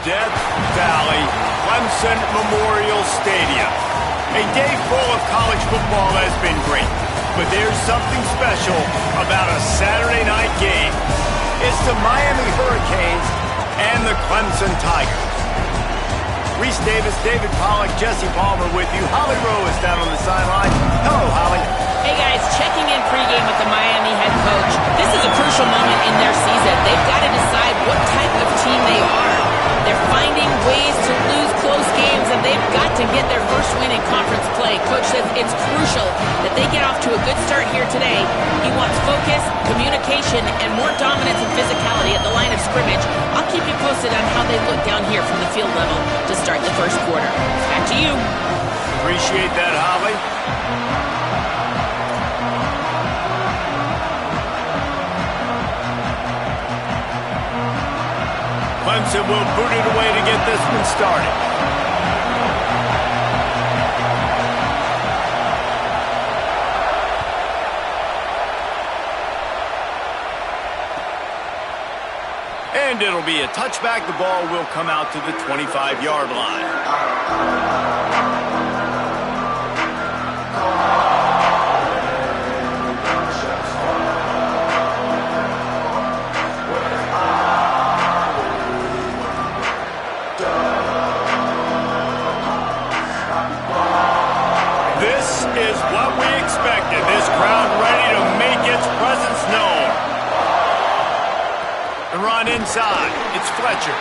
Death Valley, Clemson Memorial Stadium. A day full of college football has been great, but there's something special about a Saturday night game. It's the Miami Hurricanes and the Clemson Tigers. Reese Davis, David Pollack, Jesse Palmer with you. Holly Rowe is down on the sideline. Hello, Holly. Hey guys, checking in pregame with the Miami head coach. This is a crucial moment in their season. They've got to decide what type of team they are. They're finding ways to lose close games, and they've got to get their first win in conference play. Coach says it's crucial that they get off to a good start here today. He wants focus, communication, and more dominance and physicality at the line of scrimmage. I'll keep you posted on how they look down here from the field level to start the first quarter. Back to you. Appreciate that, Holly. Clemson will boot it away to get this one started. And it'll be a touchback. The ball will come out to the 25-yard line. Is what we expected. This crowd ready to make its presence known. The run inside. It's Fletcher.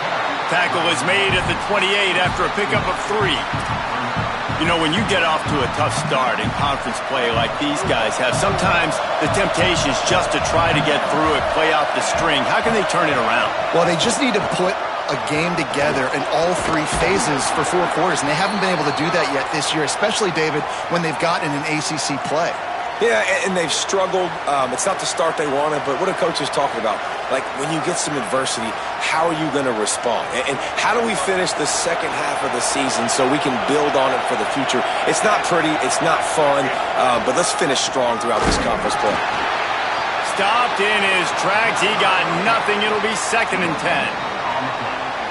Tackle is made at the 28 after a pickup of 3. You know, when you get off to a tough start in conference play like these guys have, sometimes the temptation is just to try to get through it, play out the string. How can they turn it around? Well, they just need to put a game together in all 3 phases for 4 quarters, and they haven't been able to do that yet this year, especially, David, when they've gotten an ACC play. Yeah, and they've struggled. It's not the start they wanted, but what a coach is talking about. Like, when you get some adversity, how are you going to respond? And how do we finish the second half of the season so we can build on it for the future? It's not pretty, it's not fun, but let's finish strong throughout this conference play. Stopped in his tracks. He got nothing. It'll be 2nd and 10.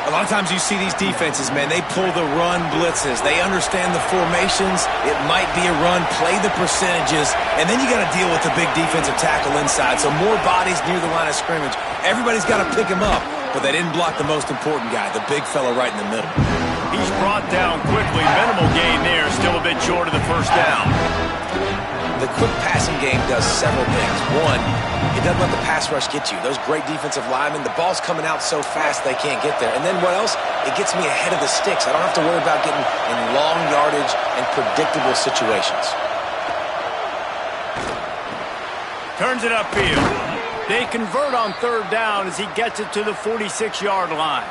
A lot of times you see these defenses, man, they pull the run blitzes. They understand the formations. It might be a run, play the percentages, and then you got to deal with the big defensive tackle inside. So more bodies near the line of scrimmage. Everybody's got to pick him up, but they didn't block the most important guy, the big fella right in the middle. He's brought down quickly. Minimal gain there, still a bit short of the first down. The quick passing game does several things. One, it doesn't let the pass rush get you. Those great defensive linemen, the ball's coming out so fast they can't get there. And then what else? It gets me ahead of the sticks. I don't have to worry about getting in long yardage and predictable situations. Turns it upfield. They convert on 3rd down as he gets it to the 46-yard line.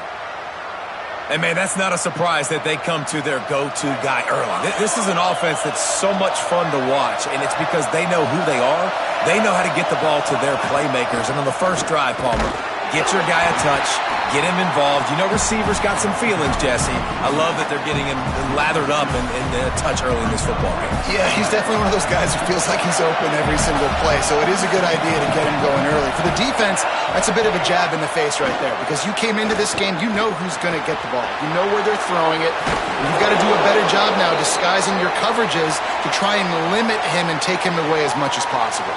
And, man, that's not a surprise that they come to their go-to guy early. This is an offense that's so much fun to watch, and it's because they know who they are. They know how to get the ball to their playmakers. And on the first drive, Palmer, get your guy a touch, get him involved. You know receivers got some feelings, Jesse. I love that they're getting him lathered up in the touch early in this football game. Yeah, he's definitely one of those guys who feels like he's open every single play, so it is a good idea to get him going early. For the defense, that's a bit of a jab in the face right there, because you came into this game, you know who's going to get the ball. You know where they're throwing it. You've got to do a better job now disguising your coverages to try and limit him and take him away as much as possible.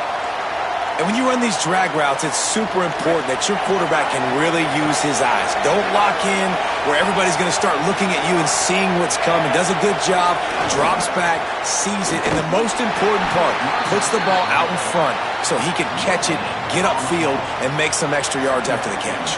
And when you run these drag routes, it's super important that your quarterback can really use his eyes. Don't lock in where everybody's going to start looking at you and seeing what's coming. Does a good job, drops back, sees it, and the most important part, puts the ball out in front so he can catch it, get upfield, and make some extra yards after the catch.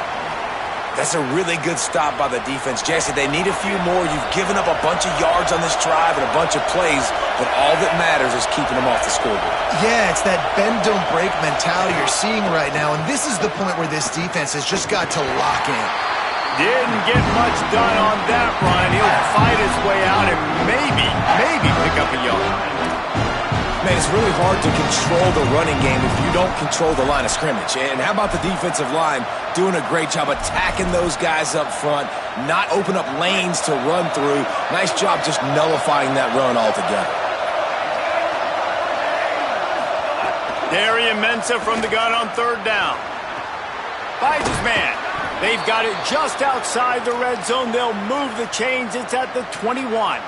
That's a really good stop by the defense. Jesse, they need a few more. You've given up a bunch of yards on this drive and a bunch of plays, but all that matters is keeping them off the scoreboard. Yeah, it's that bend, don't break mentality you're seeing right now, and this is the point where this defense has just got to lock in. Didn't get much done on that run. He'll fight his way out and maybe pick up a yard. Man, it's really hard to control the running game if you don't control the line of scrimmage. And how about the defensive line doing a great job attacking those guys up front, not open up lanes to run through. Nice job just nullifying that run altogether. Darian Mensah from the gun on 3rd down. Finds his man. They've got it just outside the red zone. They'll move the chains. It's at the 21.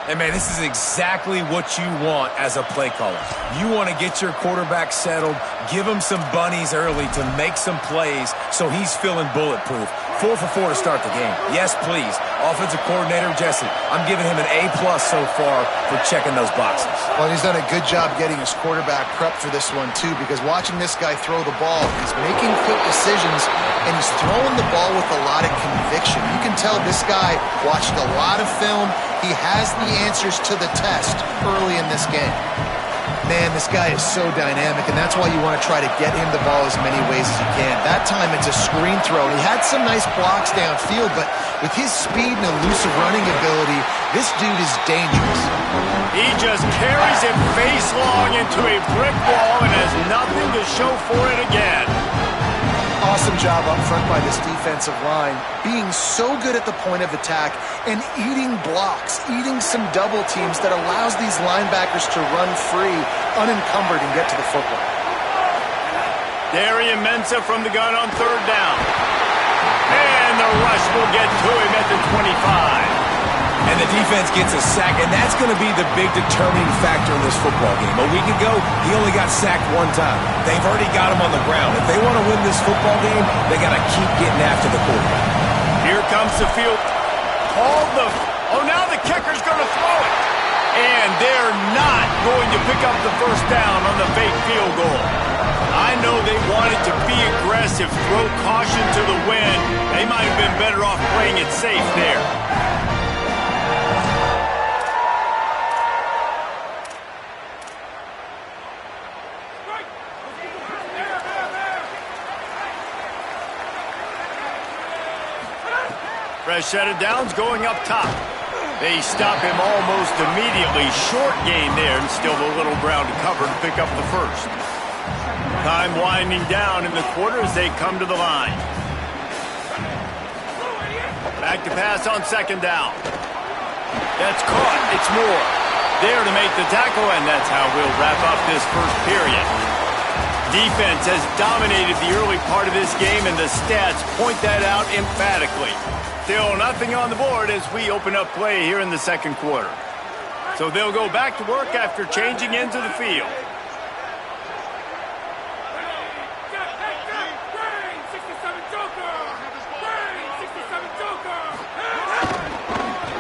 And, man, this is exactly what you want as a play caller. You want to get your quarterback settled, give him some bunnies early to make some plays so he's feeling bulletproof. 4 for 4 to start the game. Yes, please. Offensive coordinator Jesse, I'm giving him an A+ so far for checking those boxes. Well, he's done a good job getting his quarterback prepped for this one, too, because watching this guy throw the ball, he's making quick decisions, and he's throwing the ball with a lot of conviction. You can tell this guy watched a lot of film. He has the answers to the test early in this game. Man, this guy is so dynamic, and that's why you want to try to get him the ball as many ways as you can. That time, it's a screen throw. He had some nice blocks downfield, but with his speed and elusive running ability, this dude is dangerous. He just carries it face long into a brick wall and has nothing to show for it again. Awesome job up front by this defensive line, being so good at the point of attack and eating blocks, eating some double teams that allows these linebackers to run free, unencumbered, and get to the football. Darian Mensah from the gun on 3rd down. And the rush will get to him at the 25. And the defense gets a sack, and that's going to be the big determining factor in this football game. A week ago, he only got sacked 1 time. They've already got him on the ground. If they want to win this football game, they got to keep getting after the quarterback. Here comes the field. Oh, now the kicker's going to throw it. And they're not going to pick up the 1st down on the fake field goal. I know they wanted to be aggressive, throw caution to the wind. They might have been better off playing it safe there. Fresh set of downs going up top. They stop him almost immediately. Short gain there, and still a little ground to cover to pick up the 1st. Time winding down in the quarter as they come to the line. Back to pass on 2nd down. That's caught. It's Moore there to make the tackle, and that's how we'll wrap up this 1st period. Defense has dominated the early part of this game, and the stats point that out emphatically. Still nothing on the board as we open up play here in the 2nd quarter. So they'll go back to work after changing into the field.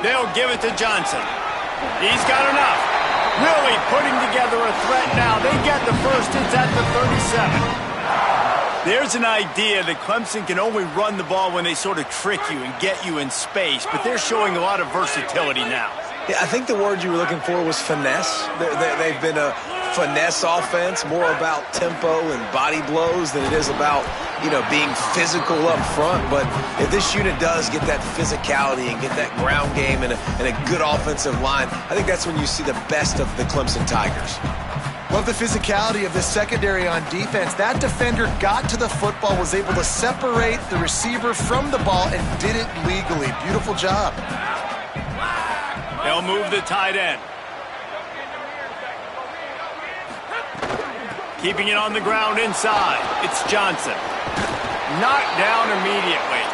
They'll give it to Johnson. He's got enough. Really putting together a threat now. They get the 1st. It's at the 37. There's an idea that Clemson can only run the ball when they sort of trick you and get you in space, but they're showing a lot of versatility now. Yeah, I think the word you were looking for was finesse. They've been a finesse offense, more about tempo and body blows than it is about, being physical up front. But if this unit does get that physicality and get that ground game and a good offensive line, I think that's when you see the best of the Clemson Tigers. Love the physicality of the secondary on defense. That defender got to the football, was able to separate the receiver from the ball, and did it legally. Beautiful job. They'll move the tight end. Keeping it on the ground inside. It's Johnson. Knocked down immediately.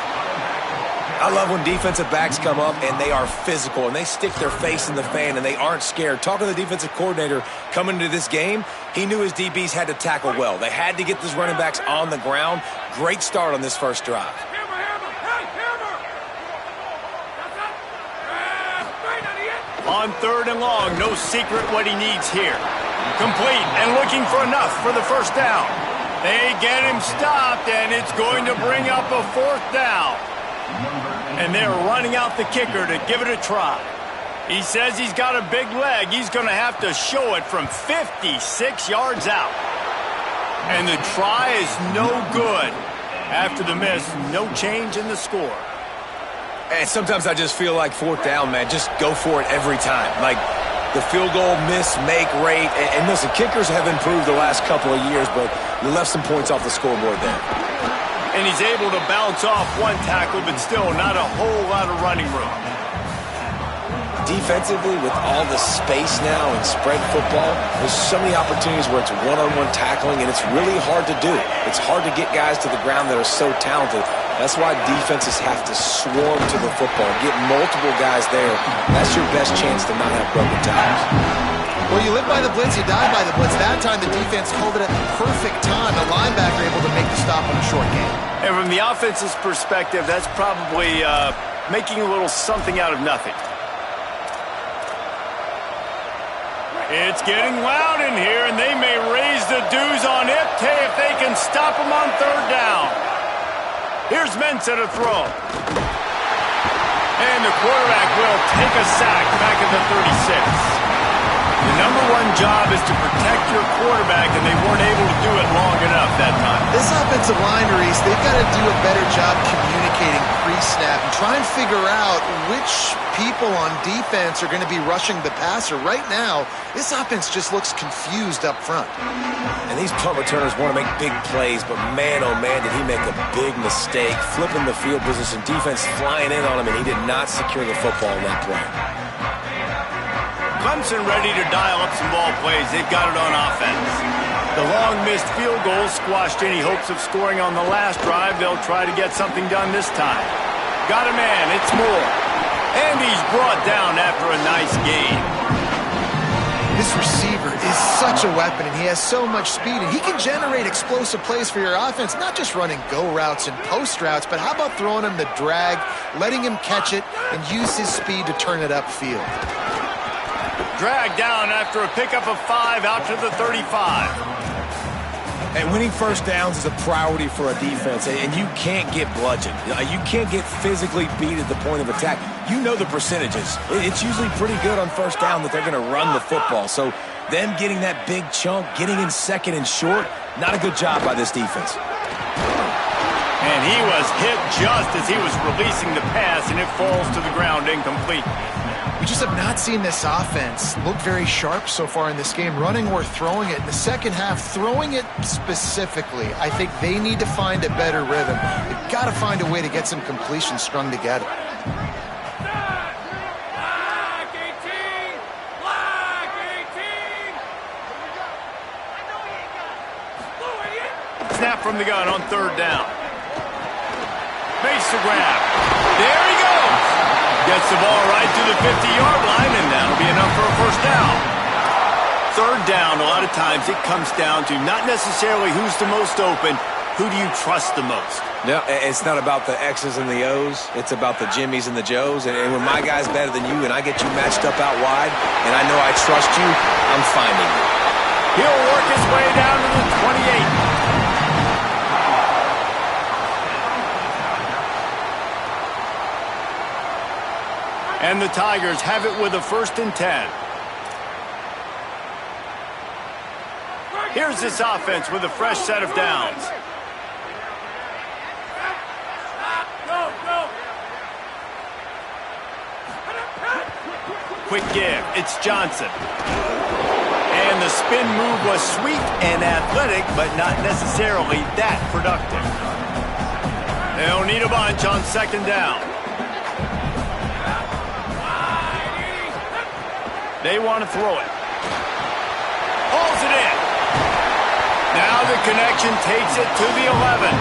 I love when defensive backs come up and they are physical and they stick their face in the fan and they aren't scared. Talking to the defensive coordinator coming into this game, he knew his DBs had to tackle well. They had to get these running backs on the ground. Great start on this 1st drive. On 3rd and long, no secret what he needs here. Complete and looking for enough for the 1st down. They get him stopped, and it's going to bring up a 4th down. And they're running out the kicker to give it a try. He says he's got a big leg. He's going to have to show it from 56 yards out. And the try is no good. After the miss, no change in the score. And sometimes I just feel like 4th down, man, just go for it every time. Like the field goal miss-make rate. And listen, kickers have improved the last couple of years, but you left some points off the scoreboard there. And he's able to bounce off one tackle, but still not a whole lot of running room. defensively, with all the space now and spread football, there's so many opportunities where it's one-on-one tackling, and it's really hard to do. It's hard to get guys to the ground that are so talented. That's why defenses have to swarm to the football, get multiple guys there. That's your best chance to not have broken tackles. Well, you live by the blitz, you die by the blitz. That time the defense called it at the perfect time. The linebacker able to make the stop on a short game. And from the offense's perspective, that's probably making a little something out of nothing. It's getting loud in here, and they may raise the dues on Ipte if they can stop him on third down. Here's Mensah to throw. And the quarterback will take a sack back at the 36. The number one job is to protect your quarterback, and they weren't able to do it long enough that time. This offensive line, Reese, they've got to do a better job communicating pre-snap and try and figure out which people on defense are going to be rushing the passer. Right now, this offense just looks confused up front. And these punt returners want to make big plays, but man, oh man, did he make a big mistake, flipping the field position, defense flying in on him, and he did not secure the football in that play. Clemson ready to dial up some ball plays. They've got it on offense. The long missed field goal squashed any hopes of scoring on the last drive. They'll try to get something done this time. Got a man. It's Moore. And he's brought down after a nice game. This receiver is such a weapon, and he has so much speed, and he can generate explosive plays for your offense, not just running go routes and post routes, but how about throwing him the drag, letting him catch it, and use his speed to turn it upfield. Dragged down after a pickup of 5 out to the 35. And winning first downs is a priority for a defense, and you can't get bludgeoned. You can't get physically beat at the point of attack. You know the percentages. It's usually pretty good on first down that they're going to run the football. So them getting that big chunk, getting in second and short, not a good job by this defense. And he was hit just as he was releasing the pass, and it falls to the ground incomplete. We just have not seen this offense look very sharp so far in this game, running or throwing it. In the second half, throwing it specifically, I think they need to find a better rhythm. They've got to find a way to get some completions strung together. Snap from the gun on third down. Makes the grab. There he goes. Gets the ball right to the 50-yard line, and that'll be enough for a first down. Third down, a lot of times it comes down to not necessarily who's the most open, who do you trust the most? No, it's not about the X's and the O's. It's about the Jimmies and the Joes. And when my guy's better than you and I get you matched up out wide, and I know I trust you, I'm finding you. He'll work his way down to the 28. And the Tigers have it with a 1st and 10. Here's this offense with a fresh set of downs. Quick give. It's Johnson. And the spin move was sweet and athletic, but not necessarily that productive. They'll need a bunch on 2nd down. They want to throw it. Hauls it in. Now the connection takes it to the 11.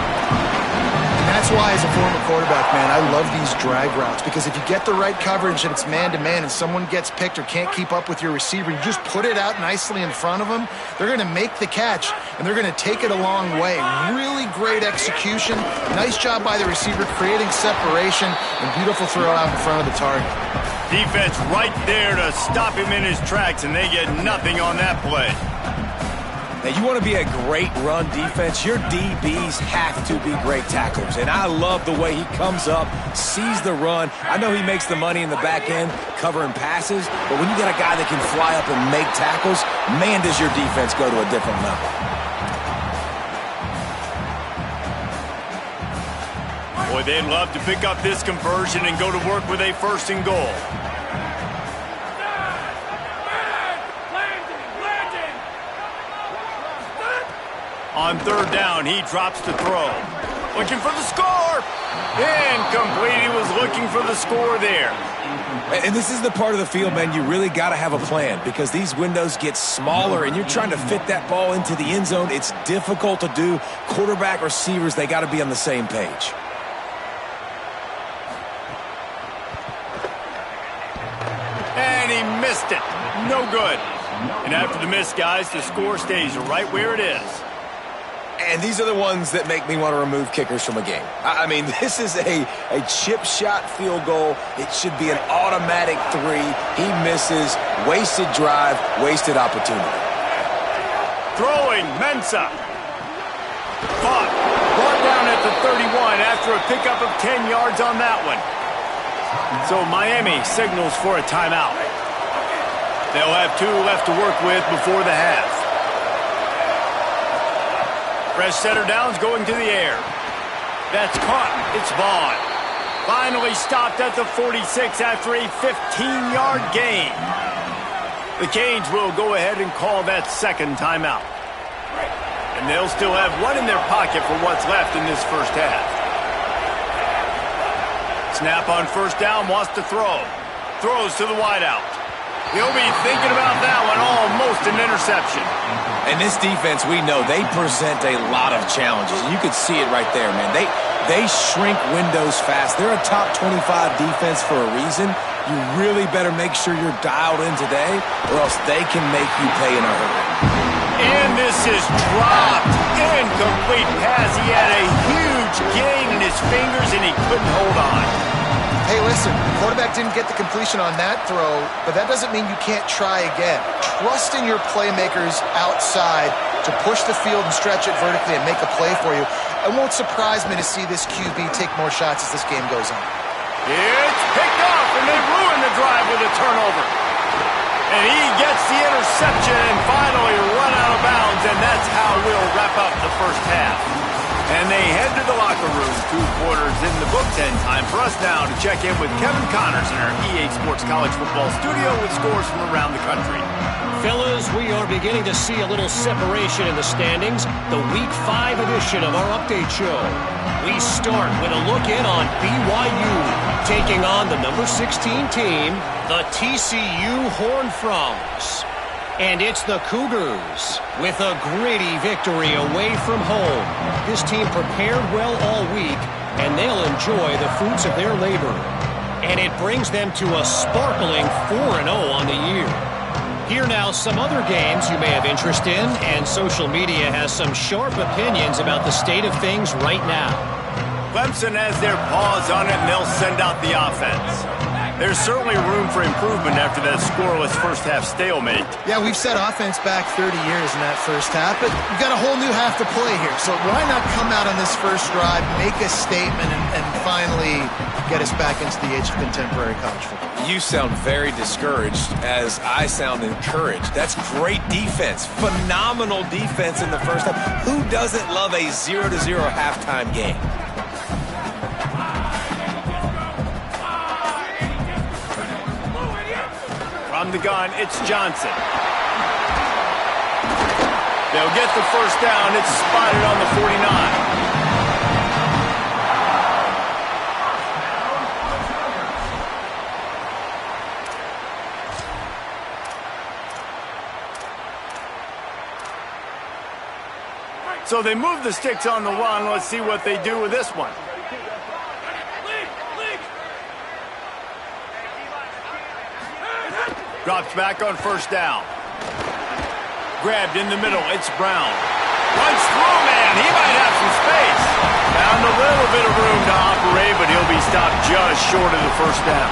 And that's why, as a former quarterback, man, I love these drag routes, because if you get the right coverage and it's man-to-man and someone gets picked or can't keep up with your receiver, you just put it out nicely in front of them, they're going to make the catch, and they're going to take it a long way. Really great execution. Nice job by the receiver creating separation, and beautiful throw out in front of the target. Defense right there to stop him in his tracks, and they get nothing on that play. Now, you want to be a great run defense, your DBs have to be great tacklers. And I love the way he comes up, sees the run. I know he makes the money in the back end covering passes, but when you got a guy that can fly up and make tackles, man, does your defense go to a different level. Boy, they'd love to pick up this conversion and go to work with a 1st and goal. On 3rd down, he drops to throw. Looking for the score. Incomplete. He was looking for the score there. And this is the part of the field, man, you really got to have a plan because these windows get smaller and you're trying to fit that ball into the end zone. It's difficult to do. Quarterback, receivers, they got to be on the same page. And he missed it. No good. And after the miss, guys, the score stays right where it is. And these are the ones that make me want to remove kickers from a game. I mean, this is a chip shot field goal. It should be an automatic 3. He misses. Wasted drive, wasted opportunity. Throwing, Mensah. Caught. Brought down at the 31 after a pickup of 10 yards on that one. So Miami signals for a timeout. They'll have 2 left to work with before the half. Fresh setter downs going to the air. That's caught. It's Vaughn. Finally stopped at the 46 after a 15-yard gain. The Canes will go ahead and call that second timeout. And they'll still have 1 in their pocket for what's left in this first half. Snap on first down, wants to throw. Throws to the wideout. He'll be thinking about that one, almost an interception. And this defense, we know, they present a lot of challenges. You could see it right there, man. They shrink windows fast. They're a top 25 defense for a reason. You really better make sure you're dialed in today, or else they can make you pay in a hurry. And this is dropped. Incomplete pass. He had a huge gain in his fingers, and he couldn't hold on. Hey, listen, quarterback didn't get the completion on that throw, but that doesn't mean you can't try again. Trust in your playmakers outside to push the field and stretch it vertically and make a play for you. It won't surprise me to see this QB take more shots as this game goes on. It's picked off, and they ruin the drive with a turnover. And he gets the interception and finally run out of bounds, and that's how we'll wrap up the first half. And they head to the locker room. 2 quarters in the books, and time for us now to check in with Kevin Connors in our EA Sports College Football studio with scores from around the country. Fellas, we are beginning to see a little separation in the standings. The Week 5 edition of our update show. We start with a look in on BYU, taking on the number 16 team, the TCU Horned Frogs. And it's the Cougars with a gritty victory away from home. This team prepared well all week, and they'll enjoy the fruits of their labor. And it brings them to a sparkling 4-0 on the year. Here now, some other games you may have interest in, and social media has some sharp opinions about the state of things right now. Clemson has their paws on it, and they'll send out the offense. There's certainly room for improvement after that scoreless first-half stalemate. Yeah, we've set offense back 30 years in that first half, but we've got a whole new half to play here. So why not come out on this first drive, make a statement, and finally get us back into the age of contemporary college football? You sound very discouraged as I sound encouraged. That's great defense. Phenomenal defense in the first half. Who doesn't love a 0-0 halftime game? From the gun, it's Johnson. They'll get the first down. It's spotted on the 49. So they move the sticks on the run. Let's see what they do with this one. Drops back on first down. Grabbed in the middle. It's Brown. Runs through, man. He might have some space. Found a little bit of room to operate, but he'll be stopped just short of the first down.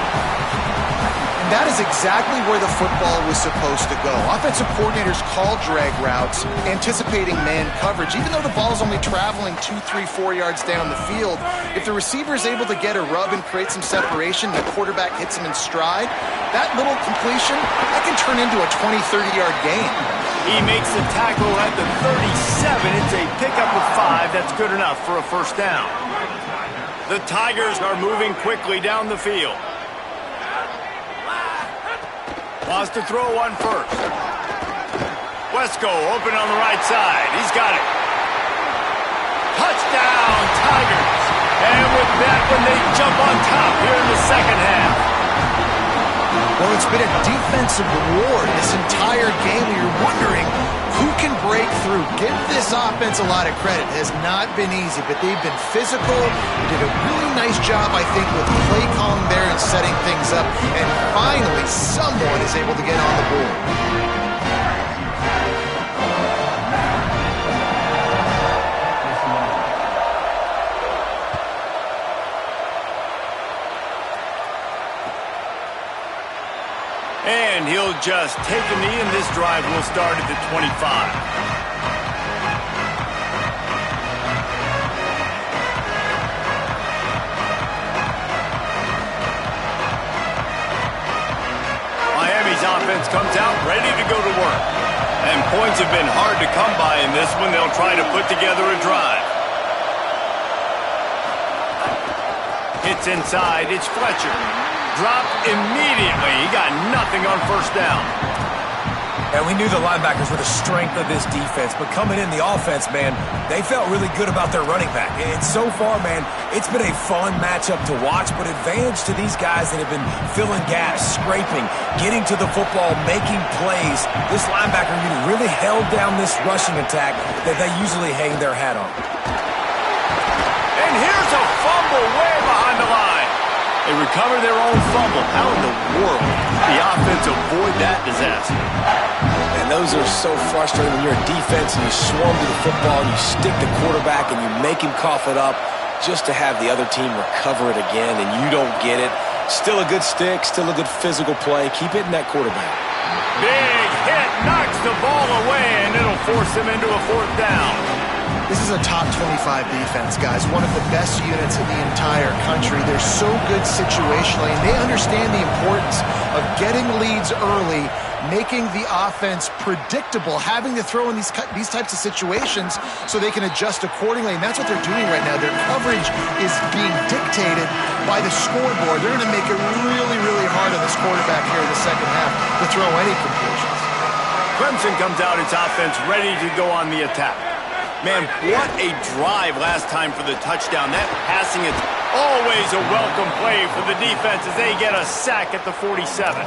And that is exactly where the football was supposed to go. Offensive coordinators call drag routes, anticipating man coverage. Even though the ball is only traveling 2, 3, 4 yards down the field, if the receiver is able to get a rub and create some separation, and the quarterback hits him in stride, that little completion, that can turn into a 20, 30-yard gain. He makes the tackle at the 37. It's a pickup of 5. That's good enough for a first down. The Tigers are moving quickly down the field. Wants to throw one first. Wesco open on the right side. He's got it. Touchdown, Tigers. And with that one, they jump on top here in the second half. Well, it's been a defensive war this entire game. You're wondering who can break through. Give this offense a lot of credit. It has not been easy, but they've been physical. They did a really nice job, I think, with play calling there and setting things up. And finally, someone is able to get on the board. And he'll just take a knee, and this drive will start at the 25. Miami's offense comes out ready to go to work. And points have been hard to come by in this one. They'll try to put together a drive. Hits inside. It's Fletcher. Dropped immediately. He got nothing on first down. And we knew the linebackers were the strength of this defense, but coming in the offense, man, they felt really good about their running back. And so far, man, it's been a fun matchup to watch, but advantage to these guys that have been filling gaps, scraping, getting to the football, making plays. This linebacker really held down this rushing attack that they usually hang their hat on. And here's a fumble way behind the line. They recover their own fumble. How in the world did the offense avoid that disaster? And those are so frustrating when you're a defense and you swarm to the football and you stick the quarterback and you make him cough it up just to have the other team recover it again and you don't get it. Still a good stick, still a good physical play. Keep hitting that quarterback. Big hit, knocks the ball away, and it'll force him into a fourth down. This is a top 25 defense, guys. One of the best units in the entire country. They're so good situationally, and they understand the importance of getting leads early, making the offense predictable, having to throw in these types of situations so they can adjust accordingly. And that's what they're doing right now. Their coverage is being dictated by the scoreboard. They're going to make it really, really hard on this quarterback here in the second half to throw any completions. Clemson comes out its offense ready to go on the attack. Man, what a drive last time for the touchdown. That passing is always a welcome play for the defense as they get a sack at the 47.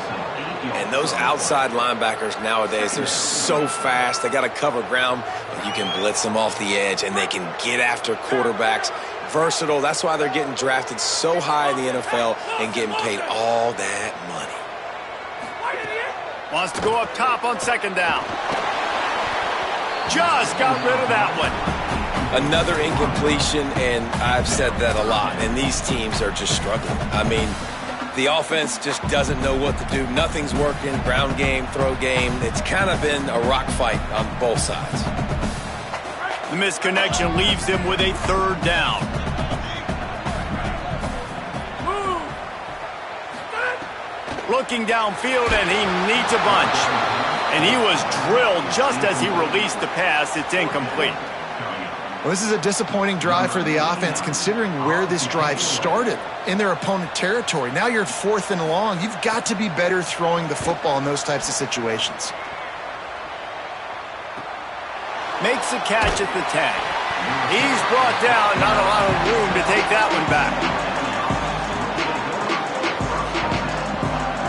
And those outside linebackers nowadays, they're so fast. They got to cover ground, but you can blitz them off the edge, and they can get after quarterbacks. Versatile. That's why they're getting drafted so high in the NFL and getting paid all that money. Wants to go up top on second down. Just got rid of that one. Another incompletion, and I've said that a lot, and these teams are just struggling. I mean, the offense just doesn't know what to do. Nothing's working. Ground game, throw game. It's kind of been a rock fight on both sides. The misconnection leaves him with a third down. Looking downfield, and he needs a bunch. And he was drilled just as he released the pass. It's incomplete. Well, this is a disappointing drive for the offense, considering where this drive started in their opponent territory. Now you're 4th and long. You've got to be better throwing the football in those types of situations. Makes a catch at the 10. He's brought down. Not a lot of room to take that one back.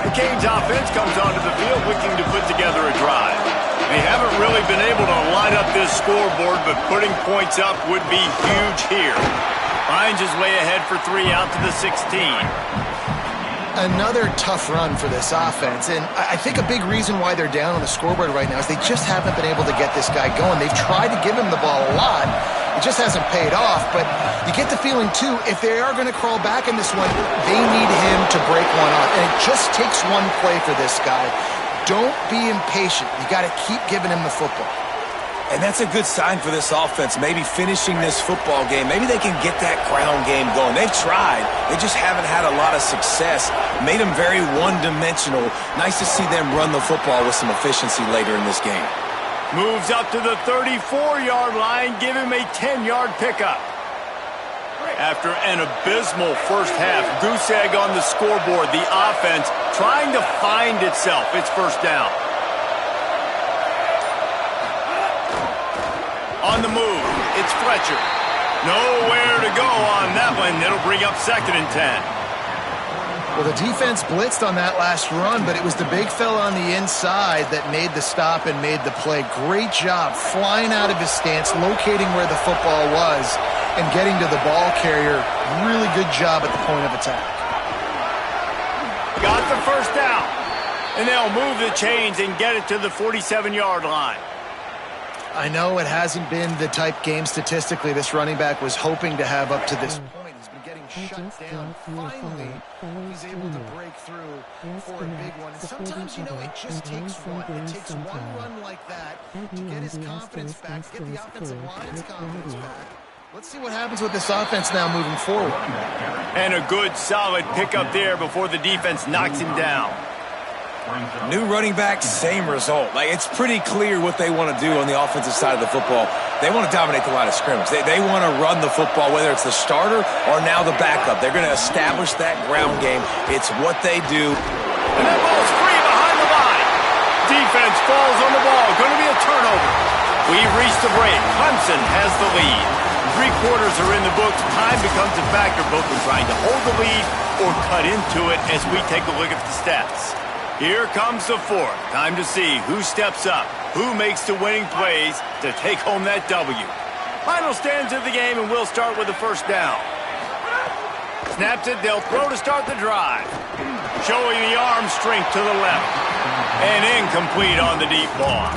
The Canes offense comes onto the field looking to put together a drive. They haven't really been able to line up this scoreboard, but putting points up would be huge here. Finds his way ahead for 3 out to the 16. Another tough run for this offense, and I think a big reason why they're down on the scoreboard right now is they just haven't been able to get this guy going. They've tried to give him the ball a lot. It just hasn't paid off, but you get the feeling, too, if they are going to crawl back in this one, they need him to break one off, and it just takes one play for this guy. Don't be impatient. You got to keep giving him the football. And that's a good sign for this offense, maybe finishing this football game. Maybe they can get that ground game going. They've tried. They just haven't had a lot of success. Made them very one-dimensional. Nice to see them run the football with some efficiency later in this game. Moves up to the 34-yard line. Give him a 10-yard pickup. After an abysmal first half, goose egg on the scoreboard. The offense trying to find itself. It's first down. On the move, it's Fletcher. Nowhere to go on that one. It'll bring up 2nd and 10. Well, the defense blitzed on that last run, but it was the big fella on the inside that made the stop and made the play. Great job flying out of his stance, locating where the football was, and getting to the ball carrier. Really good job at the point of attack. Got the first down. And they'll move the chains and get it to the 47-yard line. I know it hasn't been the type game statistically this running back was hoping to have up to this point. He's been getting shut down. Finally, he's able to break through for a big one. And sometimes, you know, it just takes one. It takes one run like that to get his confidence back, to get the offensive line's confidence back. Let's see what happens with this offense now moving forward. And a good, solid pickup there before the defense knocks him down. New running back, same result. Like, it's pretty clear what they want to do on the offensive side of the football. They want to dominate the line of scrimmage. They want to run the football, whether it's the starter or now the backup. They're going to establish that ground game. It's what they do. And that ball's free behind the line. Defense falls on the ball. Going to be a turnover. We've reached the break. Clemson has the lead. 3 quarters are in the books. Time becomes a factor, both in trying to hold the lead or cut into it as we take a look at the stats. Here comes the fourth. Time to see who steps up, who makes the winning plays to take home that W. Final stands of the game, and we'll start with the first down. Snaps it, they'll throw to start the drive. Showing the arm strength to the left. And incomplete on the deep ball.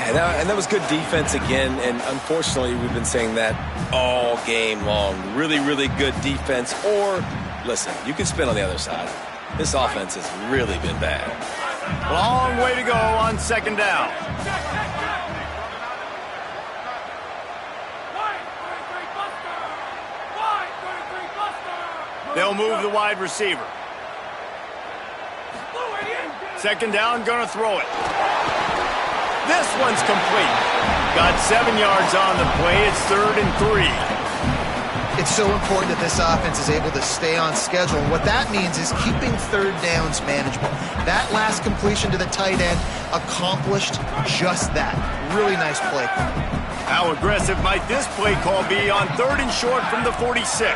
And that was good defense again, and unfortunately we've been saying that all game long. Really, really good defense, or, listen, you can spin on the other side. This offense has really been bad. Long way to go on second down. They'll move the wide receiver. Second down, gonna throw it. This one's complete. Got 7 yards on the play. It's 3rd and 3. It's so important that this offense is able to stay on schedule. And what that means is keeping third downs manageable. That last completion to the tight end accomplished just that. Really nice play call. How aggressive might this play call be on 3rd and short from the 46?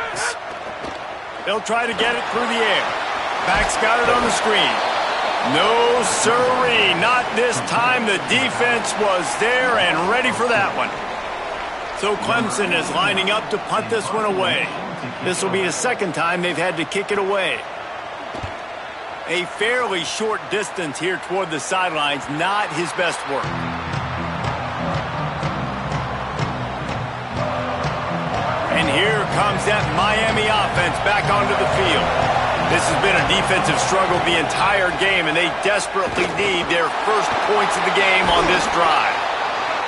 They'll try to get it through the air. Back's got it on the screen. No siree, not this time. The defense was there and ready for that one. So Clemson is lining up to punt this one away. This will be the second time they've had to kick it away. A fairly short distance here toward the sidelines, not his best work. And here comes that Miami offense back onto the field. This has been a defensive struggle the entire game, and they desperately need their first points of the game on this drive.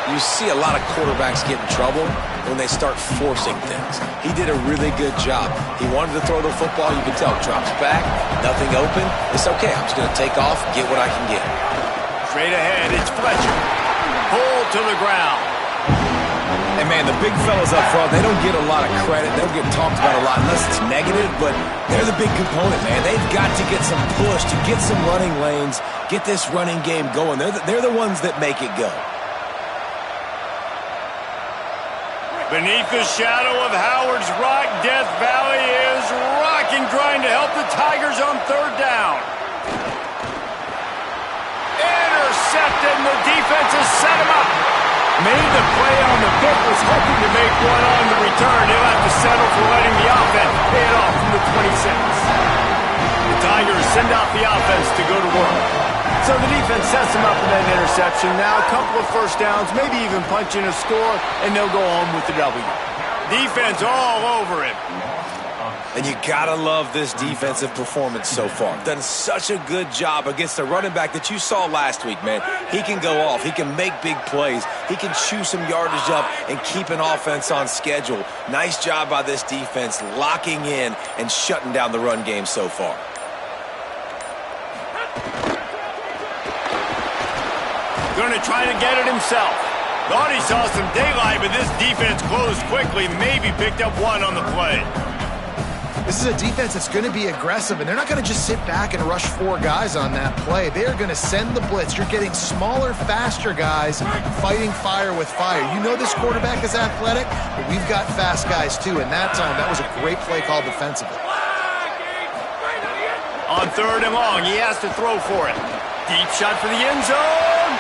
You see a lot of quarterbacks get in trouble when they start forcing things. He did a really good job. He wanted to throw the football. You can tell. Drops back, nothing open. It's okay. I'm just going to take off, get what I can get. Straight ahead, it's Fletcher. Pulled to the ground. And, man, the big fellas up front, they don't get a lot of credit. They don't get talked about a lot unless it's negative, but they're the big component, man. They've got to get some push, to get some running lanes, get this running game going. They're the ones that make it go. Beneath the shadow of Howard's Rock, Death Valley is rocking, trying to help the Tigers on 3rd down. Intercepted, and the defense has set him up. Made the play on the pick, was hoping to make one on the return. He'll have to settle for letting the offense pay it off from the 26. The Tigers send out the offense to go to work. So the defense sets them up with that interception. Now a couple of first downs, maybe even punching a score, and they'll go home with the W. Defense all over him. And you gotta love this defensive performance so far. Done such a good job against the running back that you saw last week, man. He can go off. He can make big plays. He can chew some yardage up and keep an offense on schedule. Nice job by this defense locking in and shutting down the run game so far. Going to try to get it himself. Thought he saw some daylight, but this defense closed quickly. Maybe picked up one on the play. This is a defense that's going to be aggressive, and they're not going to just sit back and rush 4 guys on that play. They are going to send the blitz. You're getting smaller, faster guys fighting fire with fire. You know this quarterback is athletic, but we've got fast guys too. And that time, that was a great play call defensively. On 3rd and long, he has to throw for it. Deep shot for the end zone.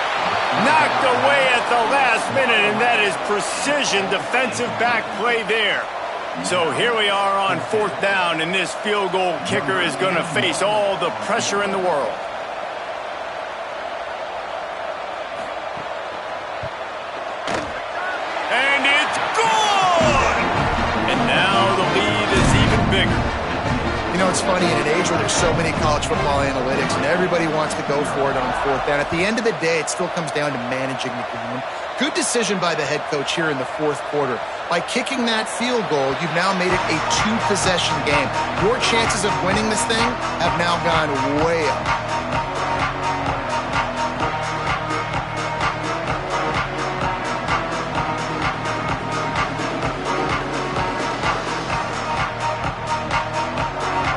Knocked away at the last minute, and that is precision defensive back play there. So here we are on 4th down, and this field goal kicker is going to face all the pressure in the world. And it's good! And now the lead is even bigger. You know, it's funny, in an age where there's so many college football analytics and everybody wants to go for it on 4th down, at the end of the day, it still comes down to managing the game. Good decision by the head coach here in the 4th quarter. By kicking that field goal, you've now made it a 2-possession game. Your chances of winning this thing have now gone way up.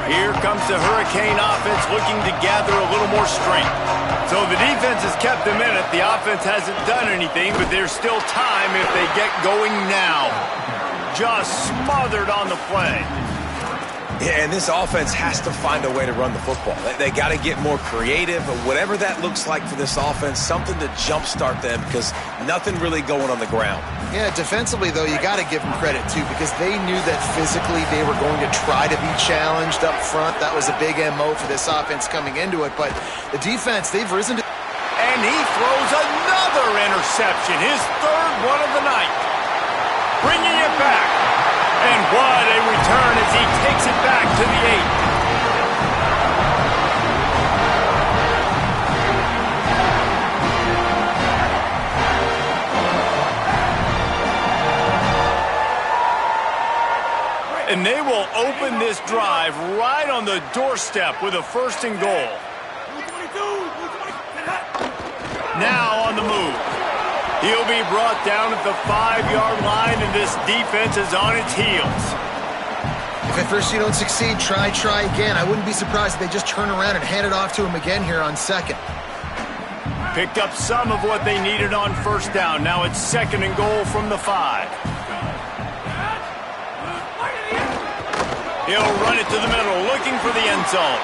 Here comes the Hurricane offense looking to gather a little more strength. So the defense has kept them in it. The offense hasn't done anything, but there's still time if they get going now. Just smothered on the play. Yeah, and this offense has to find a way to run the football. They got to get more creative, or whatever that looks like for this offense, something to jumpstart them, because nothing really going on the ground. Yeah, defensively, though, you got to give them credit, too, because they knew that physically they were going to try to be challenged up front. That was a big MO for this offense coming into it, but the defense, they've risen to... And he throws another interception, his 3rd one of the night. Bringing it back. And what a return as he takes it back to the 8. And they will open this drive right on the doorstep with a 1st and goal. Now on the move. He'll be brought down at the 5-yard line, and this defense is on its heels. If at first you don't succeed, try again. I wouldn't be surprised if they just turn around and hand it off to him again here on 2nd. Picked up some of what they needed on 1st down. Now it's 2nd and goal from the 5. He'll run it to the middle, looking for the end zone.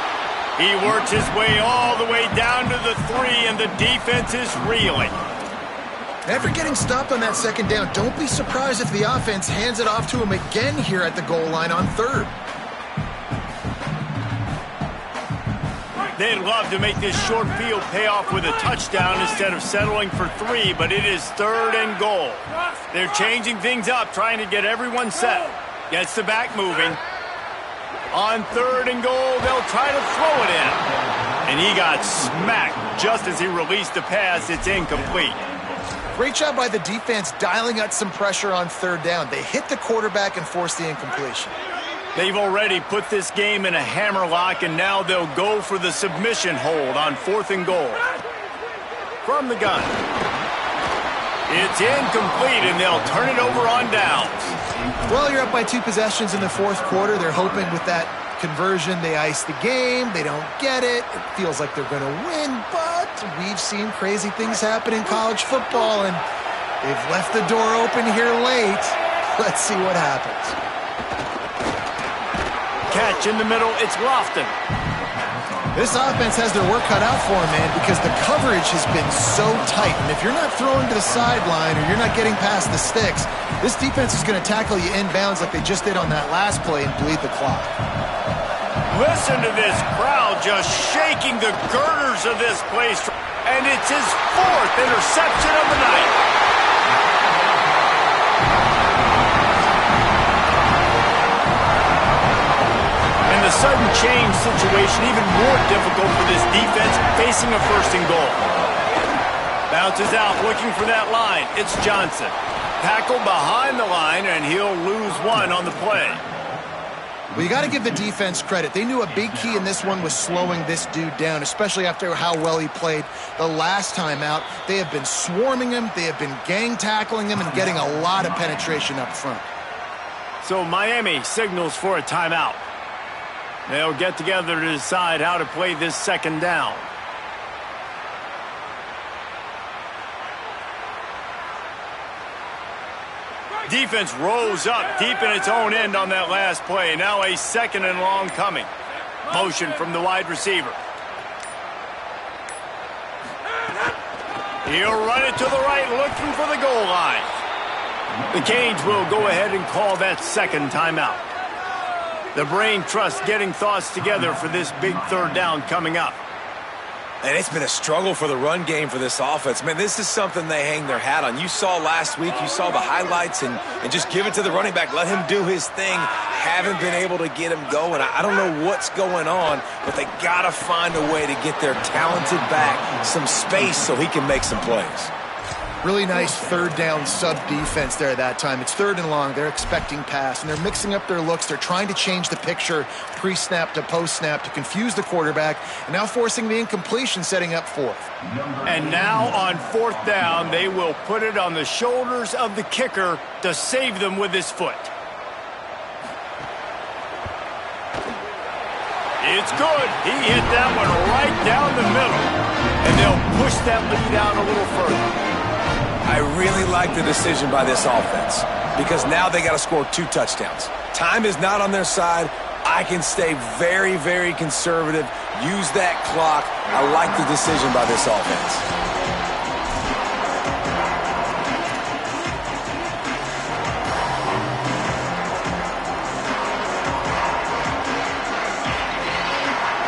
He works his way all the way down to the 3, and the defense is reeling. After getting stopped on that 2nd down, don't be surprised if the offense hands it off to him again here at the goal line on 3rd. They'd love to make this short field pay off with a touchdown instead of settling for 3, but it is 3rd and goal. They're changing things up, trying to get everyone set. Gets the back moving. On 3rd and goal, they'll try to throw it in. And he got smacked just as he released the pass. It's incomplete. Great job by the defense dialing out some pressure on 3rd down. They hit the quarterback and forced the incompletion. They've already put this game in a hammerlock, and now they'll go for the submission hold on 4th and goal. From the gun. It's incomplete, and they'll turn it over on downs. Well, you're up by 2 possessions in the 4th quarter. They're hoping with that conversion they ice the game. They don't get it. It feels like they're going to win, but we've seen crazy things happen in college football, and they've left the door open here late. Let's see what happens. Catch in the middle. It's Lofton. This offense has their work cut out for them, man, because the coverage has been so tight. And if you're not throwing to the sideline or you're not getting past the sticks, this defense is going to tackle you inbounds like they just did on that last play and bleed the clock. Listen to this crowd just shaking the girders of this place. And it's his 4th interception of the night. And the sudden change situation even more difficult for this defense facing a 1st and goal. Bounces out looking for that line. It's Johnson. Tackled behind the line, and he'll lose 1 on the play. Well, you got to give the defense credit. They knew a big key in this one was slowing this dude down, especially after how well he played the last time out. They have been swarming him. They have been gang tackling him and getting a lot of penetration up front. So Miami signals for a timeout. They'll get together to decide how to play this 2nd down. Defense rose up deep in its own end on that last play. Now a 2nd and long coming. Motion from the wide receiver. He'll run it to the right, looking for the goal line. The Canes will go ahead and call that second timeout. The brain trust getting thoughts together for this big third down coming up. And it's been a struggle for the run game for this offense. Man, this is something they hang their hat on. You saw last week, you saw the highlights, and just give it to the running back. Let him do his thing. Haven't been able to get him going. I don't know what's going on, but they got to find a way to get their talented back some space so he can make some plays. Really nice third down sub-defense there that time. It's third and long. They're expecting pass, and they're mixing up their looks. They're trying to change the picture pre-snap to post-snap to confuse the quarterback, and now forcing the incompletion, setting up fourth. And now on fourth down, they will put it on the shoulders of the kicker to save them with his foot. It's good. He hit that one right down the middle, and they'll push that lead out a little further. I really like the decision by this offense because now they got to score 2 touchdowns. Time is not on their side. I can stay very, very conservative, use that clock. I like the decision by this offense.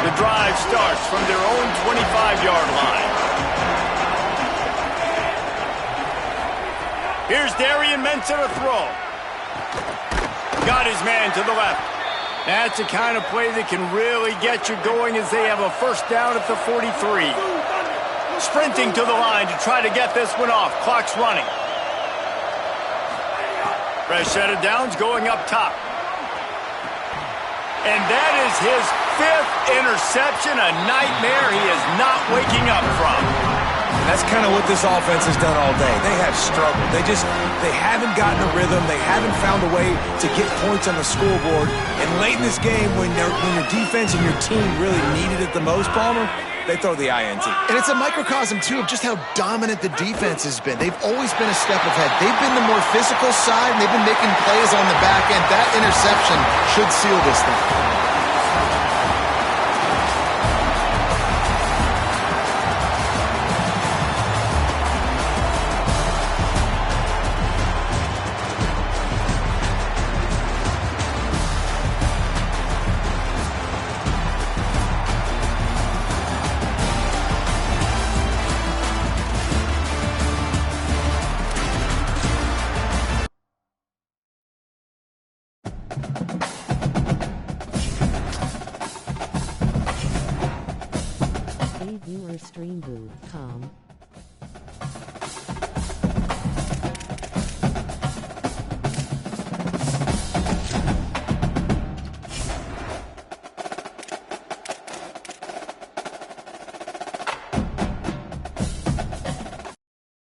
The drive starts from their own 25-yard line. Here's Darian Mensah to throw. Got his man to the left. That's the kind of play that can really get you going as they have a first down at the 43. Sprinting to the line to try to get this one off. Clock's running. Fresh set of downs going up top. And that is his 5th interception, a nightmare he is not waking up from. That's kind of what this offense has done all day. They have struggled. They haven't gotten a rhythm. They haven't found a way to get points on the scoreboard. And late in this game, when your defense and your team really needed it the most, Palmer, they throw the INT. And it's a microcosm, too, of just how dominant the defense has been. They've always been a step ahead. They've been the more physical side, and they've been making plays on the back end. That interception should seal this thing. Streambooth.com